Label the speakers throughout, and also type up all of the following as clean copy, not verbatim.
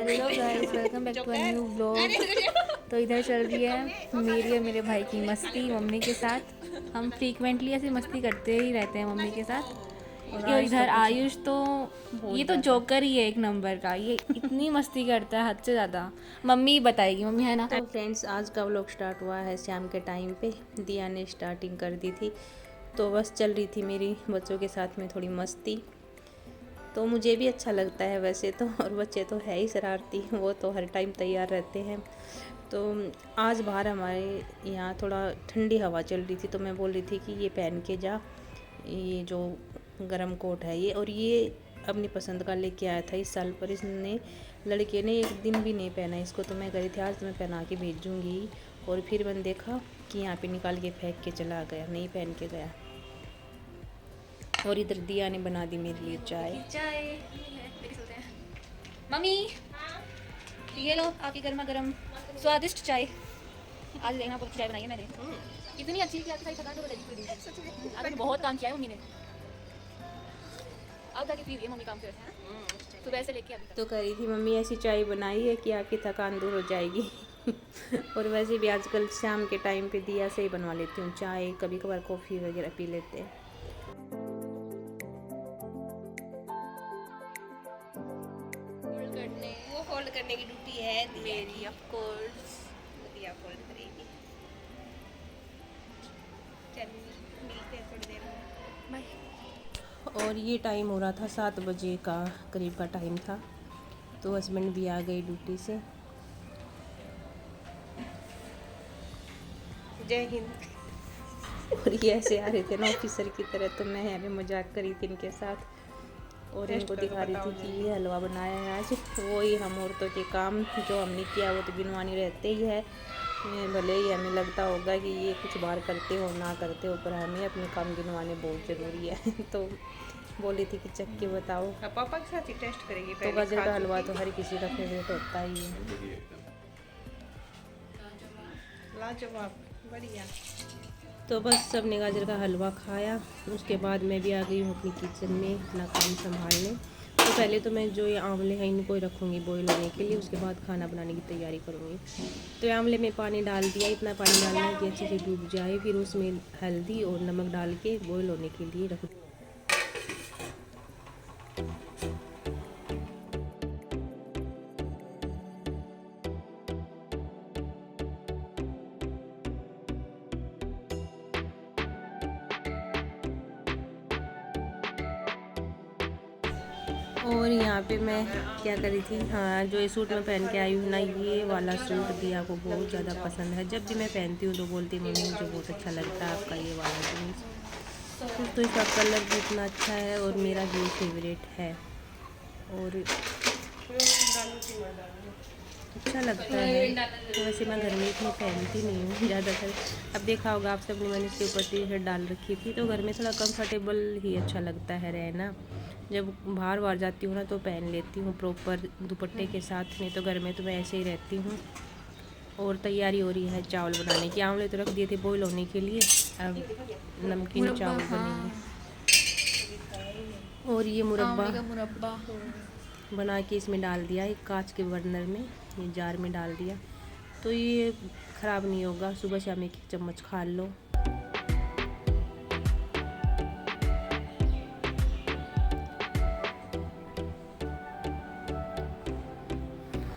Speaker 1: Hello guys, welcome back to a new vlog. तो इधर चल रही है मेरी और मेरे भाई की मस्ती मम्मी के साथ। हम फ्रीक्वेंटली ऐसी मस्ती करते ही रहते हैं मम्मी के साथ। और इधर आयुष तो ये तो जोकर ही है एक नंबर का। ये इतनी मस्ती करता है हद से ज़्यादा। मम्मी बताएगी, मम्मी है ना।
Speaker 2: तो फ्रेंड्स, आज का व्लॉग स्टार्ट हुआ है शाम के टाइम पे। दिया ने स्टार्टिंग कर दी थी, तो बस चल रही थी मेरी बच्चों के साथ में थोड़ी मस्ती। तो मुझे भी अच्छा लगता है वैसे तो, और बच्चे तो है ही शरारती, वो तो हर टाइम तैयार रहते हैं। तो आज बाहर हमारे यहाँ थोड़ा ठंडी हवा चल रही थी, तो मैं बोल रही थी कि ये पहन के जा, ये जो गरम कोट है ये, और ये अपनी पसंद का लेके आया था इस साल, पर इसने लड़के ने एक दिन भी नहीं पहना इसको। तो मैं कह रही थी आज तो मैं पहना के भेजूँगी, और फिर मैंने देखा कि यहाँ पे निकाल के फेंक के चला गया, नहीं पहन के गया। और इधर दिया ने बना दी मेरे लिए चाय।
Speaker 1: मम्मी ये लो आपकी गर्मा गर्म स्वादिष्ट चाय। आज देखना बहुत चाय बनाई है मैंने। इतनी अच्छी कि आपकी सारी थकान तो बदल। आज बहुत काम किया है मम्मी ने। अब जाके पी रही है मम्मी काम से, सुबह से लेके अभी तक।
Speaker 2: तो कह रही थी मम्मी ऐसी चाय बनाई है कि आपकी थकान दूर हो जाएगी। और वैसे भी आजकल शाम के टाइम पे दिया से ही बनवा लेती हूँ चाय, कभी कभार कॉफ़ी वगैरह पी लेते हैं।
Speaker 3: वो फोल्ड करने की ड्यूटी है
Speaker 1: मेरी ऑफ कोर्स।
Speaker 3: दिया फोल्ड करेगी। चलिए मिलते हैं थोड़ी देर में।
Speaker 1: बाय।
Speaker 2: और ये टाइम हो रहा था 7 बजे का करीब का टाइम था, तो हस्बैंड भी आ गए ड्यूटी से।
Speaker 3: जय हिंद।
Speaker 2: और ये ऐसे आ रहे थे ना ऑफिसर की तरह, तो मैं यहाँ पे मजाक करी थी इनके साथ, और इनको दिखा रही थी कि ये हलवा बनाया है आज। वही हम औरतों के काम जो हमने किया वो तो गिनवानी रहते ही है। भले ही हमें लगता होगा कि ये कुछ बार करते हो ना करते हो, पर हमें अपने काम गिनवाने बहुत ज़रूरी है। तो बोली थी कि चख के बताओ।
Speaker 3: पापा के साथ ही टेस्ट करेगी
Speaker 2: तो
Speaker 3: पहले।
Speaker 2: गाजर का हलवा तो हर किसी का फेवरेट होता ही है।
Speaker 3: लाजवाब, बढ़िया।
Speaker 2: तो बस सबने गाजर का हलवा खाया, उसके बाद मैं भी आ गई हूँ अपनी किचन में अपना काम संभालने। तो पहले तो मैं जो ये आंवले हैं इनको ही रखूँगी बॉईल होने के लिए, उसके बाद खाना बनाने की तैयारी करूँगी। तो ये आंवले में पानी डाल दिया, इतना पानी डालना है कि अच्छे से डूब जाए, फिर उसमें हल्दी और नमक डाल के बॉईल होने के लिए रख। और यहाँ पे मैं क्या करी थी, हाँ, जो ये सूट मैं पहन के आई हूँ ना, ये वाला सूट दिया को बहुत ज़्यादा पसंद है। जब भी मैं पहनती हूँ तो बोलती मम्मी मुझे बहुत अच्छा लगता है आपका ये वाला जीन्स। तो इसका कलर भी इतना अच्छा है और मेरा भी फेवरेट है, और अच्छा लगता है। वैसे मैं घर में इतनी पहनती नहीं हूँ ज़्यादातर। अब देखा होगा आप सबने, मैंने इसके ऊपर टी शर्ट डाल रखी थी, तो घर में थोड़ा कंफर्टेबल ही अच्छा लगता है रहना। जब बाहर बाहर जाती हूँ ना तो पहन लेती हूँ प्रॉपर दुपट्टे के साथ, नहीं तो घर में तो मैं ऐसे ही रहती हूँ। और तैयारी हो रही है चावल बनाने की। आंवले तो रख दिए थे बॉईल होने के लिए, अब नमकीन चावल बनेंगे। और ये मुरब्बा बना के इसमें डाल दिया, एक कांच के बर्नर में, ये जार में डाल दिया, तो ये ख़राब नहीं होगा। सुबह शाम एक चम्मच खा लो।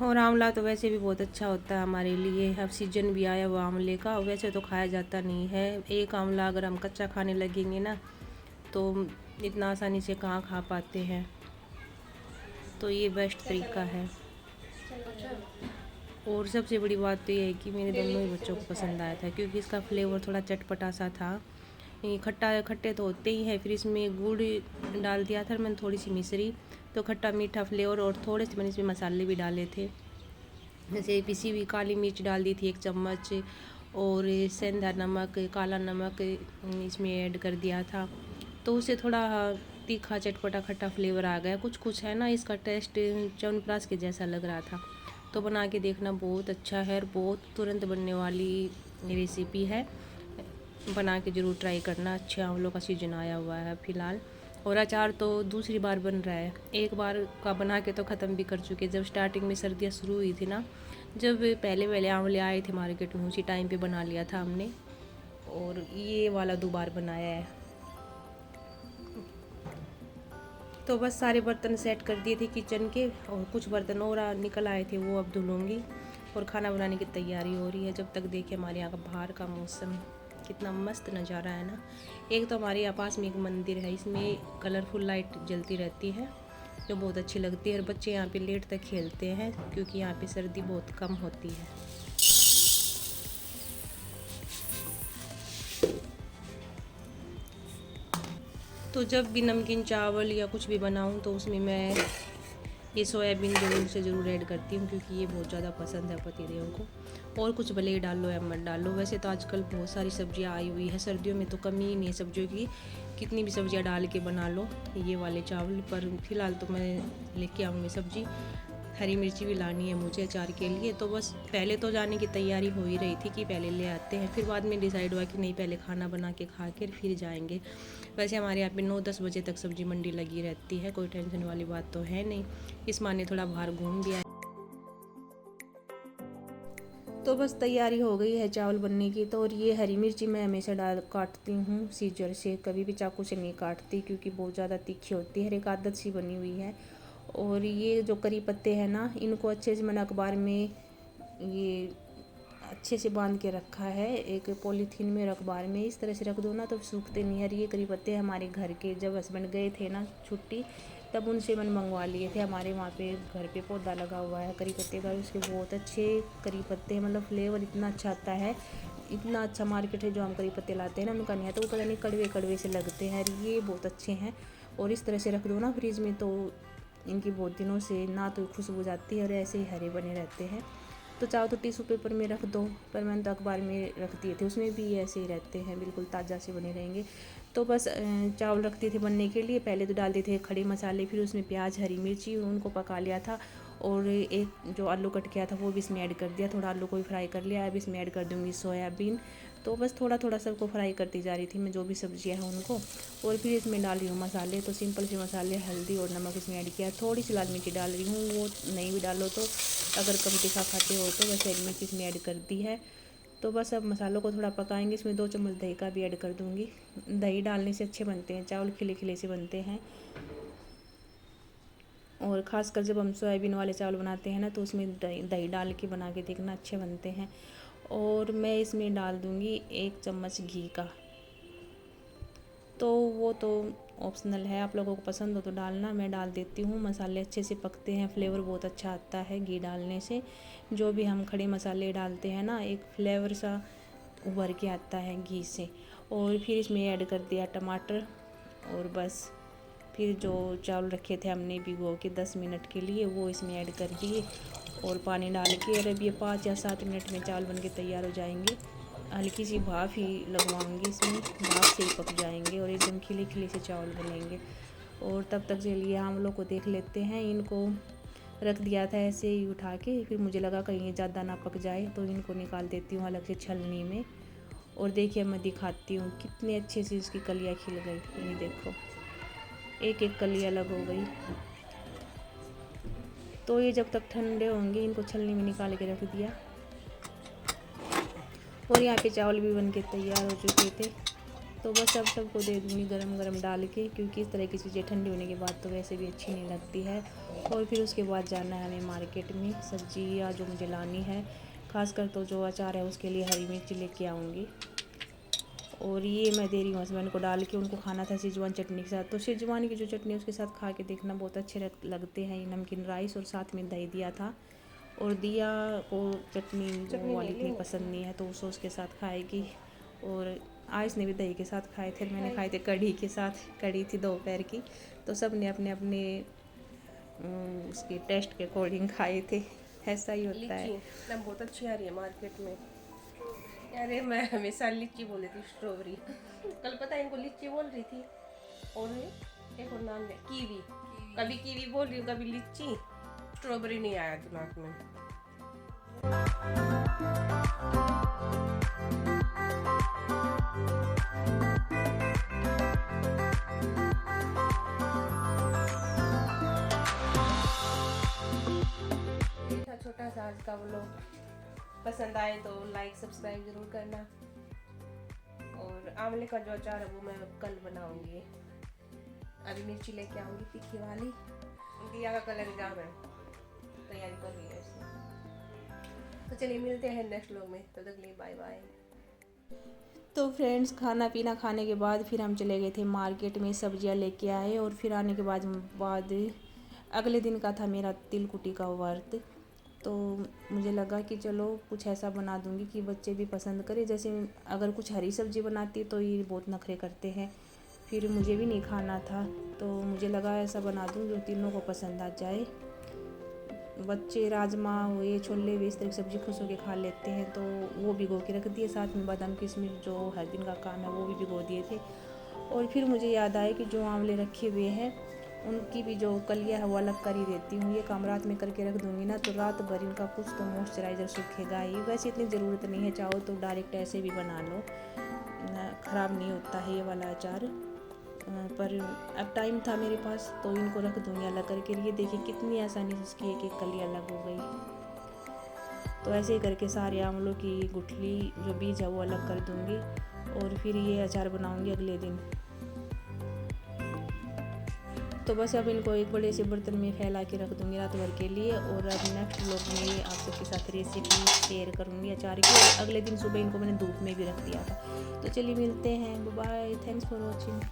Speaker 2: और आंवला तो वैसे भी बहुत अच्छा होता है हमारे लिए। अब सीजन भी आया हुआ आंवले का, वैसे तो खाया जाता नहीं है। एक आंवला अगर हम कच्चा खाने लगेंगे ना तो इतना आसानी से कहाँ खा पाते हैं, तो ये बेस्ट तरीका है। और सबसे बड़ी बात तो ये है कि मेरे दोनों ही बच्चों को पसंद आया था, क्योंकि इसका फ्लेवर थोड़ा चटपटा सा था। ये खट्टा खट्टे तो होते ही है, फिर इसमें गुड़ डाल दिया था मैंने, थोड़ी सी मिश्री, तो खट्टा मीठा फ्लेवर, और थोड़े से मैंने इसमें मसाले भी डाले थे, जैसे पिसी हुई काली मिर्च डाल दी थी 1 चम्मच, और सेंधा नमक, काला नमक इसमें ऐड कर दिया था, तो उससे थोड़ा तीखा चटपटा खट्टा फ्लेवर आ गया। कुछ कुछ है ना, इसका टेस्ट च्यवनप्राश के जैसा लग रहा था। तो बना के देखना, बहुत अच्छा है और बहुत तुरंत बनने वाली रेसिपी है। बना के ज़रूर ट्राई करना। अच्छे आंवलों का सीजन आया हुआ है फ़िलहाल, और अचार तो दूसरी बार बन रहा है, एक बार का बना के तो ख़त्म भी कर चुके। जब स्टार्टिंग में सर्दियाँ शुरू हुई थी ना, जब पहले पहले आंवले आए थे मार्केट में, उसी टाइम पे बना लिया था हमने, और ये वाला 2 बार बनाया है। तो बस सारे बर्तन सेट कर दिए थे किचन के, और कुछ बर्तन और निकल आए थे, वो अब धुलूँगी। और खाना बनाने की तैयारी हो रही है। जब तक देखिए हमारे यहाँ का बाहर का मौसम कितना मस्त नज़ारा है ना। एक तो हमारे यहाँ पास में एक मंदिर है, इसमें कलरफुल लाइट जलती रहती है जो बहुत अच्छी लगती है, और बच्चे यहाँ पे लेट तक खेलते हैं क्योंकि यहाँ पे सर्दी बहुत कम होती है। तो जब भी नमकीन चावल या कुछ भी बनाऊँ तो उसमें मैं ये सोयाबीन ज़रूर ऐड करती हूँ, क्योंकि ये बहुत ज़्यादा पसंद है पतिदेव को। और कुछ भले ही डालो या मत डालो, वैसे तो आजकल बहुत सारी सब्जियाँ आई हुई है, सर्दियों में तो कमी ही नहीं है सब्जियों की, कितनी भी सब्जियाँ डाल के बना लो ये वाले चावल। पर फिलहाल तो मैं लेके आऊँगी सब्जी, हरी मिर्ची भी लानी है मुझे अचार के लिए। तो बस पहले तो जाने की तैयारी हो ही रही थी कि पहले ले आते हैं, फिर बाद में डिसाइड हुआ कि नहीं, पहले खाना बना के खा कर फिर जाएंगे। वैसे हमारे यहाँ पे 9-10 बजे तक सब्जी मंडी लगी रहती है, कोई टेंशन वाली बात तो है नहीं। इस माने थोड़ा बाहर घूम भी आए। तो बस तैयारी हो गई है चावल बनने की। तो और ये हरी मिर्ची मैं हमेशा काटती हूँ सीजर से, कभी भी चाकू से नहीं काटती, क्योंकि बहुत ज़्यादा तीखी होती है, एक आदत सी बनी हुई है। और ये जो करी पत्ते हैं ना, इनको अच्छे से मैंने अखबार में ये अच्छे से बांध के रखा है, एक पॉलीथीन में अखबार में इस तरह से रख दो ना तो सूखते नहीं है। ये करी पत्ते हमारे घर के, जब हस्बैंड गए थे ना छुट्टी, तब उनसे मैंने मंगवा लिए थे। हमारे वहाँ पे घर पे पौधा लगा हुआ है करी पत्ते का, उसके बहुत अच्छे करी पत्ते हैं, मतलब फ्लेवर इतना अच्छा आता है, इतना अच्छा मार्केट है जो हम करी पत्ते लाते हैं ना उनका नहीं आता, वो पता नहीं कड़वे कड़वे से लगते हैं। ये बहुत अच्छे हैं, और इस तरह से रख दो ना फ्रिज में तो इनकी बहुत दिनों से ना तो खुशबू जाती है और ऐसे ही हरे बने रहते हैं। तो चाहो तो टिश्यू पेपर में रख दो, पर मैंने तो अखबार में रख दिए थे, उसमें भी ऐसे ही रहते हैं, बिल्कुल ताज़ा से बने रहेंगे। तो बस चावल रखते थे बनने के लिए, पहले तो डाल देते थे खड़े मसाले, फिर उसमें प्याज हरी मिर्ची उनको पका लिया था, और एक जो आलू कट किया था वो भी इसमें ऐड कर दिया, थोड़ा आलू को भी फ्राई कर लिया। अब इसमें ऐड कर दूँगी सोयाबीन। तो बस थोड़ा थोड़ा सबको फ्राई करती जा रही थी मैं, जो भी सब्जियां हैं उनको। और फिर इसमें डाल रही हूँ मसाले, तो सिंपल से मसाले, हल्दी और नमक इसमें ऐड किया। थोड़ी सी लाल मिर्ची डाल रही हूँ, वो नहीं भी डालो तो, अगर कम तीखा खाते हो तो वैसे हरी मिर्ची इसमें ऐड कर दी है। तो बस अब मसालों को थोड़ा पकाएंगे, इसमें 2 चम्मच दही का भी ऐड कर दूँगी। दही डालने से अच्छे बनते हैं चावल, खिले खिले से बनते हैं। और ख़ासकर जब हम सोयाबीन वाले चावल बनाते हैं ना, तो उसमें दही डाल के बना के देखना, अच्छे बनते हैं। और मैं इसमें डाल दूँगी 1 चम्मच घी का, तो वो तो ऑप्शनल है, आप लोगों को पसंद हो तो डालना, मैं डाल देती हूँ। मसाले अच्छे से पकते हैं, फ्लेवर बहुत अच्छा आता है घी डालने से। जो भी हम खड़े मसाले डालते हैं ना, एक फ्लेवर सा उभर के आता है घी से। और फिर इसमें ऐड कर दिया टमाटर, और बस फिर जो चावल रखे थे हमने भिगो के 10 मिनट के लिए, वो इसमें ऐड कर दिए और पानी डाल के। और अब ये 5 या 7 मिनट में चावल बन के तैयार हो जाएंगे। हल्की सी भाप ही लगवाऊंगी इसमें, भाप से ही पक जाएंगे और एकदम खिले खिले से चावल बनेंगे। और तब तक चलिए हम लोग को देख लेते हैं। इनको रख दिया था ऐसे ही उठा के, फिर मुझे लगा कहीं ज़्यादा ना पक जाए, तो इनको निकाल देती हूँ अलग से छलनी में। और देखिए मैं दिखाती हूँ कितने अच्छे से इसकी कलियाँ खिल गई, ये देखो एक एक कली अलग हो गई। तो ये जब तक ठंडे होंगे, इनको छलनी में निकाल के रख दिया। और यहाँ पे चावल भी बन के तैयार हो चुके थे। तो बस अब सबको दे दूँगी गरम गरम डाल के, क्योंकि इस तरह की चीज़ें ठंडी होने के बाद तो वैसे भी अच्छी नहीं लगती है। और फिर उसके बाद जाना है हमें मार्केट में, सब्जी या जो मुझे लानी है, खासकर तो जो अचार है उसके लिए हरी मिर्ची लेके आऊँगी। और ये मैं दे रही हूँ हस्बैंड को डाल के, उनको खाना था शेजवान चटनी के साथ। तो शेजवान की जो चटनी है उसके साथ खा के देखना, बहुत अच्छे लगते हैं ये नमकीन राइस। और साथ में दही दिया था, और दिया को चटनी वो वाली इतनी पसंद नहीं है, तो वो सॉस के साथ खाएगी। और आयुष ने भी दही के साथ खाए थे, मैंने खाए थे कढ़ी के साथ, कढ़ी थी दोपहर की। तो सब ने अपने अपने उसके टेस्ट के अकॉर्डिंग खाए थे, ऐसा ही होता है।
Speaker 3: बहुत अच्छी आ रही है मार्केट में। अरे मैं हमेशा लीची बोल रही थी, स्ट्रॉबेरी। कल पता है इनको लीची बोल रही थी, और एक और नाम है कीवी। कभी कीवी बोल रही हूँ, कभी लीची, स्ट्रॉबेरी नहीं आया दिमाग में। आज का व्लॉग। पसंद आए तो लाइक सब्सक्राइब ज़रूर करना। और आंवले का जो अचार है वो मैं कल बनाऊंगी। अभी मिर्ची लेके आऊंगी तीखी वाली। दिया का कलर एग्जाम है, तैयारी कर रही है इसमें। तो चलिए मिलते हैं नेक्स्ट व्लॉग में, तब तक के लिए बाय बाय।
Speaker 2: तो फ्रेंड्स, खाना पीना खाने के बाद फिर हम चले गए थे मार्केट में, सब्जियां लेके आए। और फिर आने के बाद अगले दिन का था मेरा तिलकुटी का व्रत। तो मुझे लगा कि चलो कुछ ऐसा बना दूंगी कि बच्चे भी पसंद करें। जैसे अगर कुछ हरी सब्जी बनाती तो ये बहुत नखरे करते हैं, फिर मुझे भी नहीं खाना था। तो मुझे लगा ऐसा बना दूं जो तीनों को पसंद आ जाए। बच्चे राजमा हुए, छोले हुए, इस तरह की सब्ज़ी खुश होकर खा लेते हैं। तो वो भिगो के रख दिए, साथ में बादाम किशमिश जो हर दिन का काम है वो भी भिगो दिए थे। और फिर मुझे याद आया कि जो आंवले रखे हुए हैं उनकी भी जो कलियाँ है वो अलग कर ही देती हूँ। ये काम रात में करके रख दूँगी ना तो रात भर इनका कुछ तो मॉइस्चराइज़र सूखेगा ही। वैसे इतनी ज़रूरत नहीं है, चाहो तो डायरेक्ट ऐसे भी बना लो, ख़राब नहीं होता है ये वाला अचार। पर अब टाइम था मेरे पास तो इनको रख दूँगी अलग करके। ये देखिए कितनी आसानी से इसकी एक एक कली अलग हो गई। तो ऐसे ही करके सारे आंवलों की गुठली जो बीज है वो अलग कर दूँगी और फिर ये अचार बनाऊँगी अगले दिन। तो बस अब इनको एक बड़े से बर्तन में फैला के रख दूँगी रात भर के लिए। और अब नेक्स्ट व्लॉग में आप सबके साथ रेसिपी शेयर करूँगी अचार की। और अगले दिन सुबह इनको मैंने धूप में भी रख दिया था। तो चलिए मिलते हैं, बाय, थैंक्स फॉर वॉचिंग।